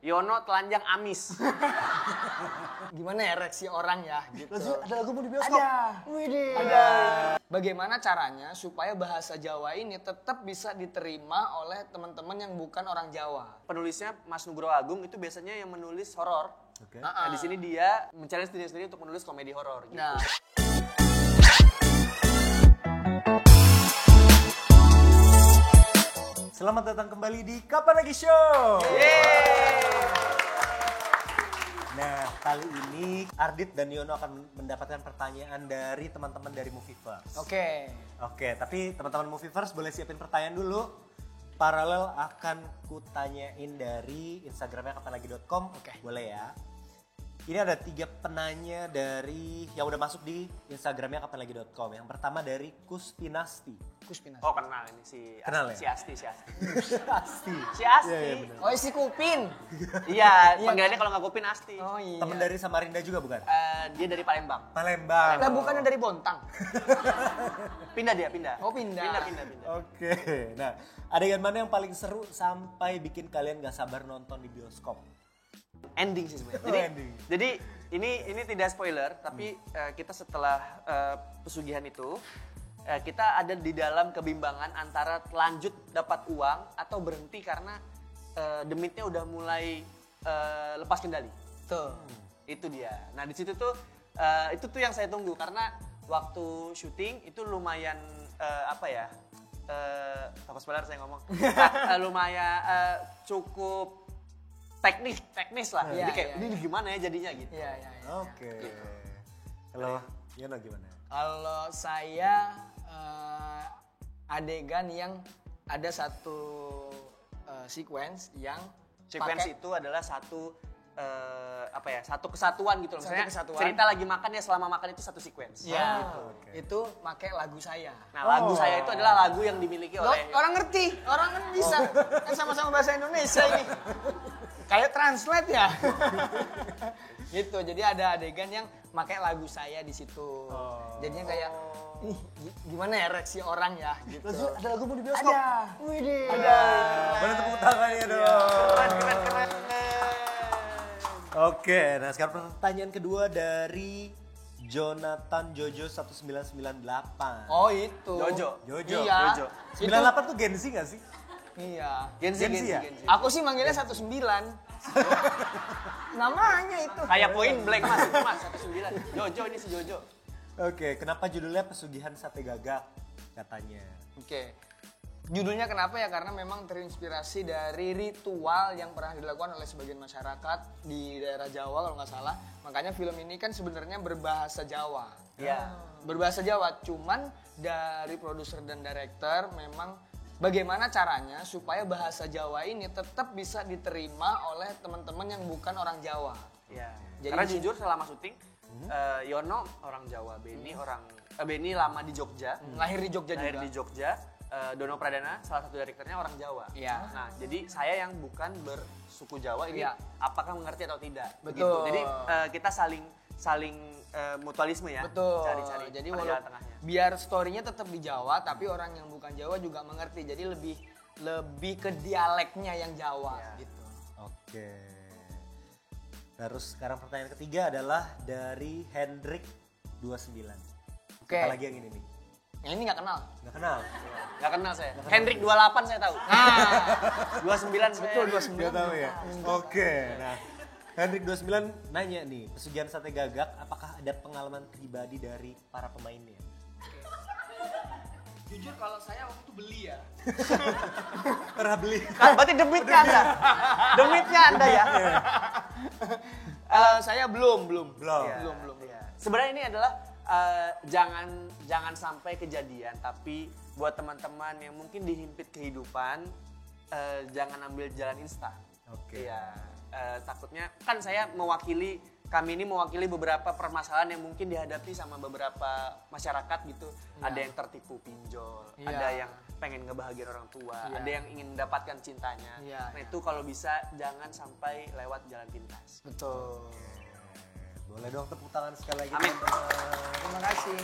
Yono telanjang amis. Gimana ya reaksi orang ya gitu. Ada lagu mau di bioskop? Ada. Bagaimana caranya supaya bahasa Jawa ini tetap bisa diterima oleh teman-teman yang bukan orang Jawa? Penulisnya Mas Nugroho Agung itu biasanya yang menulis horor. Oke. Nah, di sini dia mencari diri sendiri untuk menulis komedi horor gitu. Nah, Selamat datang kembali di Kapan Lagi Show. Nah, kali ini Ardit dan Yono akan mendapatkan pertanyaan dari teman-teman dari Movieverse. oke. Oke, tapi teman-teman Movieverse boleh siapin pertanyaan dulu. Paralel akan kutanyain dari Instagramnya kapanlagi.com. Oke. Boleh ya. Ini ada 3 penanya dari yang udah masuk di Instagramnya kapanlagi.com. Yang pertama dari Kuspinasti. Kuspinas. Oh kenal ini si Kenal ya? si Asti. Asti. Si Asti. Iya, iya, bener. Oh, isi kupin. Iya, panggilannya kalau nggak Kupin Asti. Oh iya. Temen dari Samarinda juga bukan? Dia dari Palembang. Palembang. Lah bukannya dari Bontang. Pindah dia, pindah. Oh, pindah. Pindah. Oke, nah adegan mana yang paling seru sampai bikin kalian gak sabar nonton di bioskop? Ending sih sebenarnya. Oh, Jadi, ending. jadi ini tidak spoiler, tapi kita setelah pesugihan itu kita ada di dalam kebimbangan antara lanjut dapat uang atau berhenti karena demitnya udah mulai lepas kendali. Tuh. Itu dia. Nah di situ tuh itu tuh yang saya tunggu karena waktu syuting itu lumayan takut spoiler saya ngomong. Lumayan cukup teknis lah. Iya, Jadi kayak iya, ini gimana ya jadinya gitu. Iya. Oke. Kalau Yono gimana? Kalau saya adegan yang ada satu sequence yang Sequence pakai itu adalah satu satu kesatuan gitu loh. Satu Misalnya kesatuan. cerita lagi makan ya selama makan itu satu sequence. ya Oke. itu pakai lagu saya. Nah lagu saya itu adalah lagu yang dimiliki Loh, oleh orang ngerti, orang kan bisa. Kan sama-sama bahasa Indonesia ini. Kayak translate ya. Gitu, jadi ada adegan yang pakai lagu saya di situ. Jadinya kayak, ih gimana ya reaksi orang ya gitu. Ada lagu mau di bioskop? Ada. Boleh tepuk tangannya dong. keren. Oke, nah sekarang pertanyaan kedua dari Jonathan Jojo 1998. Oh itu. Jojo. Iya. Jojo. 98 tuh Gen Z gak sih? Iya. Gen Z ya? Aku sih manggilnya 19. Namanya itu. Kayak Point Blank mas 19. Jojo ini si Jojo. Oke, kenapa judulnya Pesugihan Sate Gagak katanya? Oke. Judulnya kenapa ya? Karena memang terinspirasi dari ritual yang pernah dilakukan oleh sebagian masyarakat di daerah Jawa kalau nggak salah. Makanya film ini kan sebenarnya berbahasa Jawa. Iya. Berbahasa Jawa, cuman dari produser dan director memang bagaimana caranya supaya bahasa Jawa ini tetap bisa diterima oleh teman-teman yang bukan orang Jawa. Iya. Jadi Karena di- jujur selama syuting Yono orang Jawa, Benny lama di Jogja. Lahir di Jogja Lahir juga. di Jogja. Dono Pradana salah satu direkturnya orang Jawa. Iya. Nah, jadi saya yang bukan bersuku Jawa ini Iya. apakah mengerti atau tidak? Betul. Begitu. Jadi kita saling mutualisme ya. Betul. Cari-cari Jadi pada jalan walaupun tengahnya. biar story-nya tetap di Jawa, tapi orang yang bukan Jawa juga mengerti. Jadi lebih ke dialeknya yang Jawa Iya. gitu. Oke. Terus sekarang pertanyaan ketiga adalah dari Hendrik 29. Oke. Kita lagi yang ini nih. Yang ini nggak kenal. Nggak kenal? Gak kenal saya. Hendrik 28 saya tahu. Nah, 29 betul 29. Nggak tahu ya? Oke, nah Hendrik 29 nanya nih, Pesugihan Sate Gagak apakah ada pengalaman pribadi dari para pemainnya? Jujur kalau saya waktu itu beli ya. Pernah beli? Berarti demitnya Anda. Demitnya Anda ya. Saya belum. Belum. Belum. Iya. Sebenarnya ini adalah jangan sampai kejadian, tapi buat teman-teman yang mungkin dihimpit kehidupan, jangan ambil jalan instan. Oke. Iya. Takutnya kan kami ini mewakili beberapa permasalahan yang mungkin dihadapi sama beberapa masyarakat gitu. Iya. Ada yang tertipu pinjol, Iya. ada yang pengen ngebahagiain orang tua, Iya. ada yang ingin mendapatkan cintanya. Iya, Nah iya. itu kalau bisa jangan sampai lewat jalan pintas. Betul. Boleh dong tepuk tangan sekali lagi Amin. teman-teman. Terima kasih.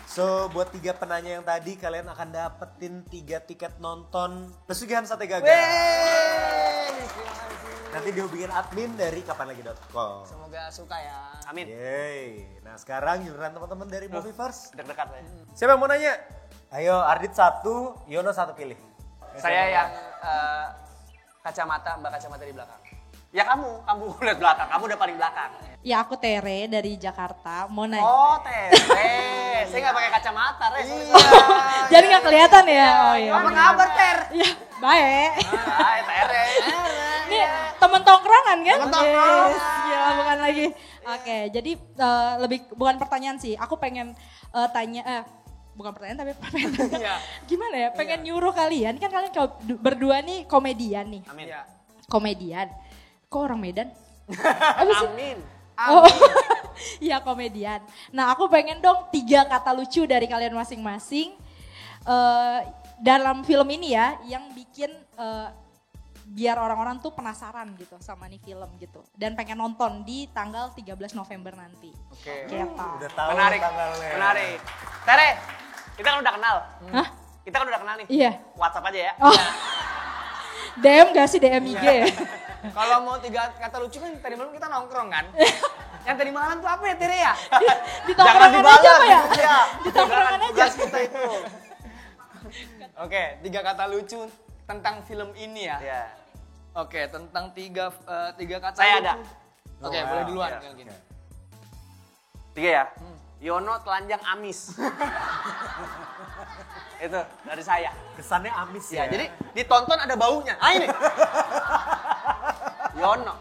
So buat 3 penanya yang tadi kalian akan dapetin 3 tiket nonton Pesugihan Sate Gagak. Terima kasih. nanti dihubungin admin dari kapanlagi.com. Semoga suka ya. Amin. Yeay. Nah sekarang giliran teman-teman dari Movieverse. Dekat-dekat ya. Siapa yang mau nanya? Ayo Ardit 1, Yono 1 pilih. Saya yang kacamata, Mbak kacamata di belakang. Ya kamu lihat belakang, kamu udah paling belakang. Ya aku Tere dari Jakarta, mau nanya. Oh, Tere. Saya nggak pakai kacamata, Res. Jadi nggak kelihatan ya? Oh iya. Apa kabar, Ter? Ya, baik. Tere. Ini temen tongkrongan kan? Temen tongkrongan. Yes, gila bukan lagi. Oke, jadi lebih bukan pertanyaan sih. Aku pengen tanya, bukan pertanyaan tapi pengen tanya. Gimana ya? Pengen nyuruh kalian, kan kalian berdua nih komedian nih. Amin. Iya. Komedian. Kok orang Medan? Amin. Oh, iya komedian. Nah aku pengen dong 3 kata lucu dari kalian masing-masing dalam film ini ya, yang bikin biar orang-orang tuh penasaran gitu sama nih film gitu. Dan pengen nonton di tanggal 13 November nanti. Oke. Gitu. Udah tahu Menarik. tanggalnya. Menarik. Tere, kita kan udah kenal. Hah? Kita kan udah kenal nih. Iya. WhatsApp aja ya. Oh. DM gak sih DM IG ya? Kalau mau 3 kata lucu kan tadi malam kita nongkrong kan. Yang tadi malam tuh apa ya Tere ya? Di tongkrongan aja apa ya? Iya. Di tongkrongan aja. Tugas kita itu. Oke, 3 kata lucu tentang film ini ya. Iya. Oke, tentang tiga kata Saya lucu. ada. Oke, Oh, boleh wow. duluan. Iya. Kayak gini. 3 ya. Yono telanjang amis. Itu dari saya. Kesannya amis Ya, ya. jadi ditonton ada baunya. Ah ini. Yono.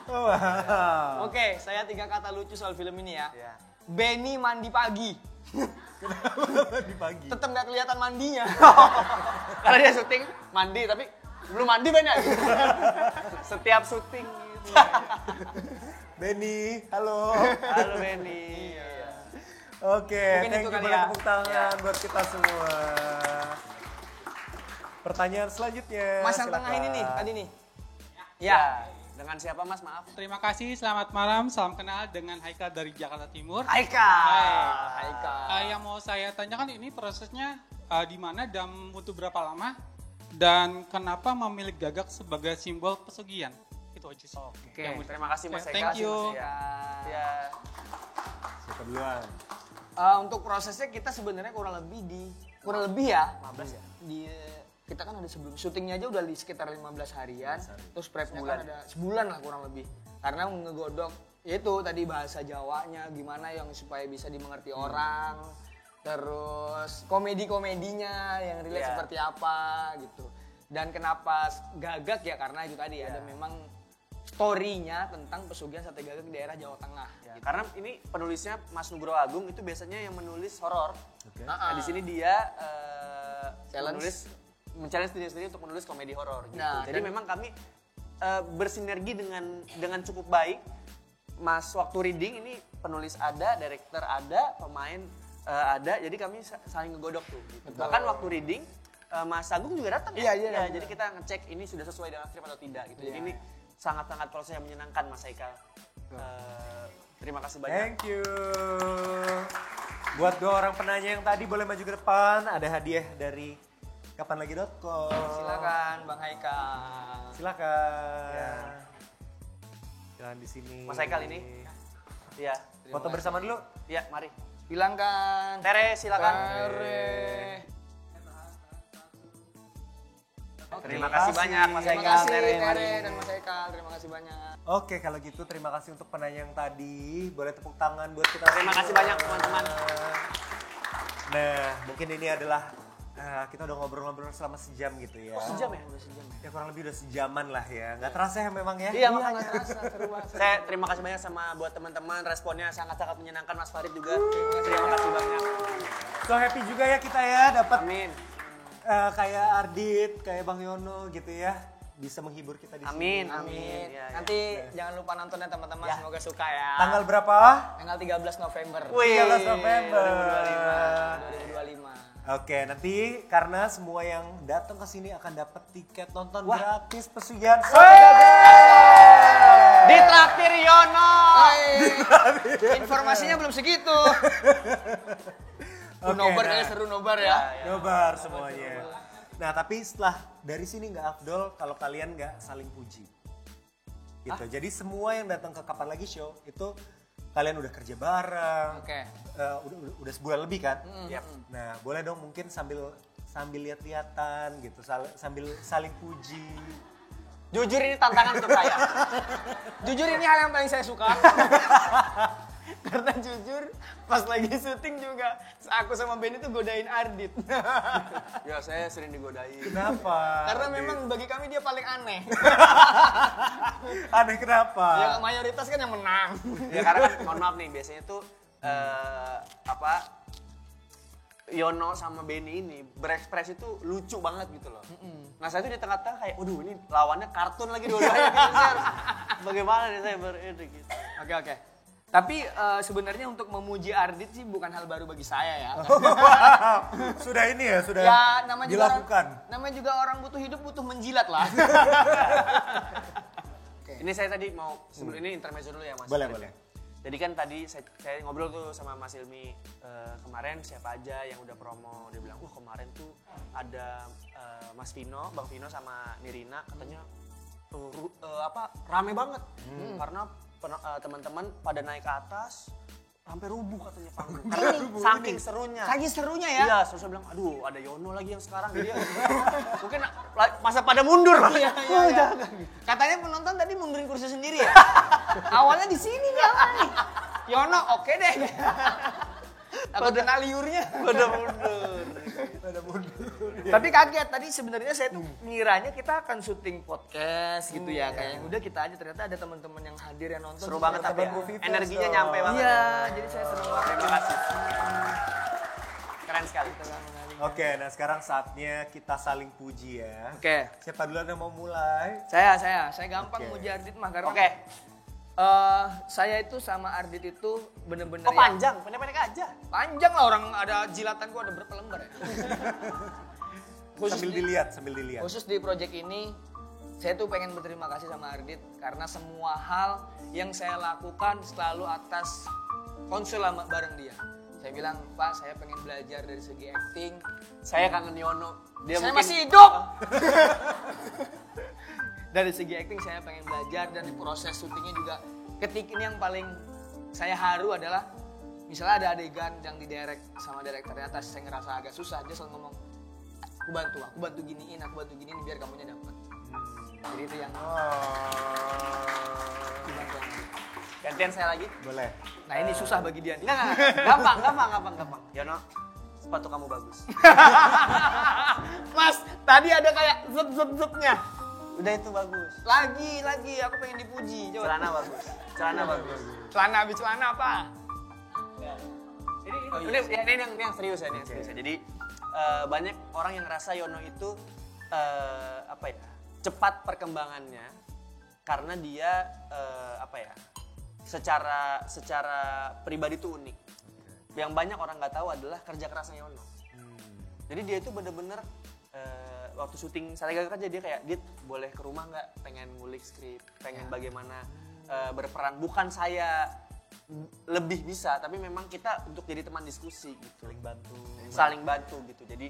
Wow. Oke, saya 3 kata lucu soal film ini ya. Ya. Benny mandi pagi. Di pagi. Tetap nggak kelihatan mandinya. Karena dia syuting mandi tapi belum mandi banyak. Setiap syuting gitu. Benny, halo. Halo Benny. Oke, Mungkin thank itu you, kali boleh ya. tepuk tangan buat kita semua. Pertanyaan selanjutnya. Mas yang tengah silakan. ini nih, tadi nih. Ya. Dengan siapa Mas? Maaf. Terima kasih, selamat malam, salam kenal dengan Haikal dari Jakarta Timur. Haika. Haika. Yang mau saya tanyakan ini prosesnya di mana dan butuh berapa lama dan kenapa memilih gagak sebagai simbol pesugihan? Itu aja sih. Oke, Yang terima kasih Mas Haika. Thank you. Ya. Siapa duluan? Untuk prosesnya kita sebenarnya kurang lebih ya 15 ya. Kita kan ada sebelum syutingnya aja udah di sekitar 15 harian, terus prepnya kan ada sebulan lah kurang lebih. Karena ngegodok itu tadi bahasa Jawanya gimana yang supaya bisa dimengerti orang, terus komedinya yang relate Iya. seperti apa gitu. Dan kenapa gagak ya karena itu tadi ada memang story-nya tentang pesugihan sate gagak di daerah Jawa Tengah. Ya, karena ini penulisnya Mas Nugroho Agung itu biasanya yang menulis horor. Oke. Nah, di sini dia Challenge. men-challenge diri sendiri untuk menulis komedi horor gitu. Nah, Jadi dan- memang kami bersinergi dengan cukup baik. Mas waktu reading ini penulis ada, director ada, pemain ada. Jadi kami saling ngegodok tuh. Gitu. Bahkan waktu reading Mas Agung juga datang ya. Iya, Ya, jadi kita ngecek ini sudah sesuai dengan skrip atau tidak gitu. Jadi ini sangat-sangat proses yang menyenangkan Mas Haikal. Terima kasih banyak. Thank you. Buat 2 orang penanya yang tadi boleh maju ke depan. Ada hadiah dari kapanlagi.com. Silakan Bang Haika. Silakan. Ya. Silakan di sini. Mas Haikal ini. Iya. Foto bersama dulu. Iya, mari. Bilangkan. Tere, silakan. Tere. Terima kasih banyak Mas Terima Haikal, kasih Tere, Tere mari. dan Mas Haikal. Terima kasih banyak. Oke, kalau gitu terima kasih untuk penanya yang tadi. Boleh tepuk tangan buat kita Terima kasih semua. banyak, teman-teman. Nah, mungkin ini adalah kita udah ngobrol-ngobrol selama sejam gitu ya. Sejam ya? Udah sejam ya? Ya kurang lebih udah sejaman lah ya. Nggak terasa ya memang ya? Iya, makanya. Nggak terasa, seru banget. Saya terima kasih banyak sama buat teman-teman, responnya sangat-sangat menyenangkan. Mas Farid juga. Terima kasih banyak. So happy juga ya kita ya dapat Amin. kayak Ardit, kayak Bang Yono gitu ya. Bisa menghibur kita di Amin, sini. amin. Ya, ya. Nanti jangan lupa nonton ya teman-teman. Ya. Semoga suka ya. Tanggal berapa? Tanggal 13 November. Wih, 13 November. 2025. Oke, nanti karena semua yang datang ke sini akan dapat tiket nonton gratis pesugihan Sate Gagak. Ditraktir Yono. Informasinya belum segitu. Oke, Nobar nah. kayaknya seru nobar ya. Nobar semuanya. Nah, tapi setelah dari sini nggak afdol kalau kalian nggak saling puji. gitu. Jadi semua yang datang ke Kapan Lagi Show itu kalian udah kerja bareng. Oke. Udah sebulan lebih kan? Yap. Nah, boleh dong mungkin sambil lihat-lihatan gitu, sambil saling puji. Jujur ini tantangan untuk saya. Jujur ini hal yang paling saya suka. Karena jujur pas lagi syuting juga aku sama Benny tuh godain Ardit. Ya saya sering digodain. Kenapa? Karena memang bagi kami dia paling aneh. Aneh kenapa? Ya mayoritas kan yang menang. Ya karena kan mohon maaf nih biasanya tuh Yono sama Benny ini berekspresi tuh lucu banget gitu loh. Nah saya tuh di tengah-tengah kayak, waduh ini lawannya kartun lagi dua-duanya gitu. Saya harus bagaimana nih saya gitu. Oke. Tapi sebenarnya untuk memuji Ardit sih bukan hal baru bagi saya ya. Sudah ini ya, sudah Ya namanya dilakukan. Namanya juga orang butuh hidup butuh menjilat lah. Ini saya tadi mau sebelum ini intermezzo dulu ya Mas. Boleh. Jadi kan tadi saya ngobrol tuh sama Mas Ilmi kemarin siapa aja yang udah promo. Dia bilang, wah kemarin tuh ada Mas Vino, Bang Vino sama Nirina katanya rame banget. Karena teman-teman pada naik ke atas sampai rubuh katanya panggung. Karena saking serunya. Saking serunya ya? Iya, terus saya bilang, aduh ada Yono lagi yang sekarang. Jadi mungkin masa pada mundur. Iya. Katanya penonton tadi mundurin kursi sendiri ya? Awalnya di sini nih awalnya. Yono oke deh. Takut kena liurnya. Pada mundur. Tapi kaget tadi sebenarnya saya tuh ngiranya kita akan syuting podcast gitu ya. Kayak yang udah kita aja ternyata ada teman-teman yang hadir yang nonton. Seru banget tapi ya. Energinya nyampe banget. Iya, jadi saya senang banget. Terima kasih. Keren sekali. Oke, nah sekarang saatnya kita saling puji ya. Oke. Siapa duluan yang mau mulai? Saya gampang Oke. muji Ardit mah karena Oke. saya itu sama Ardit itu bener-bener Oh panjang, pendek-pendek aja. panjang lah orang ada jilatan gua ada berapa lembar ya. Sambil dilihat. Khusus di project ini saya tuh pengen berterima kasih sama Ardit karena semua hal yang saya lakukan selalu atas konsul bareng dia. Saya bilang, Pak, saya pengen belajar dari segi acting. Saya kangen Yono. Dia Saya mungkin masih hidup. Dari segi acting saya pengen belajar dan di proses syutingnya juga. Ketik ini yang paling saya haru adalah misalnya ada adegan yang didirect sama direkturnya atas saya ngerasa agak susah, dia selalu ngomong, aku bantu giniin biar kamunya dapet. Jadi itu yang dibantu. gantian saya lagi. Boleh. Nah ini susah bagi dia nih. Enggak. Gampang. Yono, sepatu kamu bagus. Mas, tadi ada kayak zep-nya. Udah itu bagus. Lagi, aku pengen dipuji. Coba. Celana bagus. Celana habis celana apa? Ini yang serius ya, ini yang serius ya. Jadi banyak orang yang ngerasa Yono itu cepat perkembangannya karena dia secara pribadi tuh unik. Yang banyak orang nggak tahu adalah kerja kerasnya Yono. Jadi dia itu bener-bener waktu syuting Sate Gagak aja dia kayak, Dit boleh ke rumah nggak? Pengen ngulik skrip, pengen bagaimana berperan. Bukan saya lebih bisa, tapi memang kita untuk jadi teman diskusi gitu. Saling bantu gitu. Jadi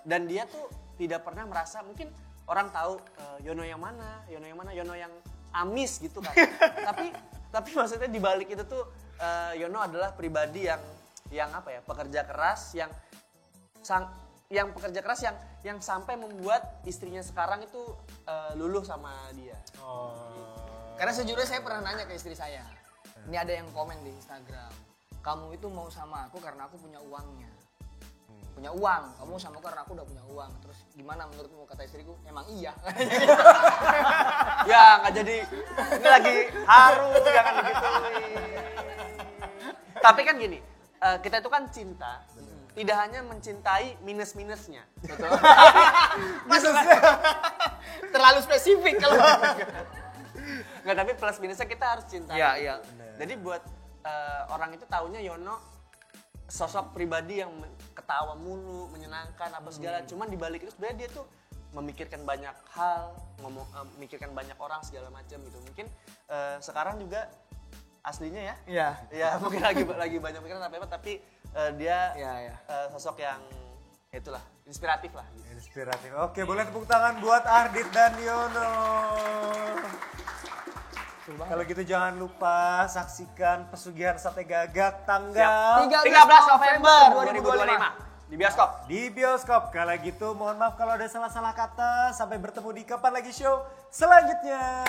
dan dia tuh tidak pernah merasa, mungkin orang tahu Yono yang mana, Yono yang amis gitu kan. tapi maksudnya di balik itu tuh Yono adalah pribadi yang pekerja keras yang sampai membuat istrinya sekarang itu luluh sama dia. Karena sejujurnya saya pernah nanya ke istri saya. Ini ada yang komen di Instagram. Kamu itu mau sama aku karena aku punya uangnya. Punya uang, kamu sama aku karena aku udah punya uang. Terus gimana menurutmu, kata istriku? Emang iya. Ya nggak jadi, ini lagi haru, jangan digituin. Tapi kan gini, kita itu kan cinta, tidak hanya mencintai minus-minusnya. Betul. Terlalu spesifik kalau. Nggak, tapi plus minusnya kita harus cintai. Iya. Jadi buat orang itu taunya Yono sosok pribadi yang ketawa mulu, menyenangkan apa segala. Cuman di balik itu sebenarnya dia tuh memikirkan banyak hal, memikirkan banyak orang segala macam gitu. Mungkin sekarang juga aslinya ya. Iya. Ya mungkin lagi banyak pikiran apa tapi dia sosok yang itulah inspiratif lah. Inspiratif. Oke, boleh tepuk tangan buat Ardit dan Yono. banget. Kalau gitu jangan lupa saksikan pesugihan sate gagak tanggal 13 November 2025 di bioskop. di bioskop. Kalau gitu mohon maaf kalau ada salah-salah kata. Sampai bertemu di Kapan Lagi Show selanjutnya.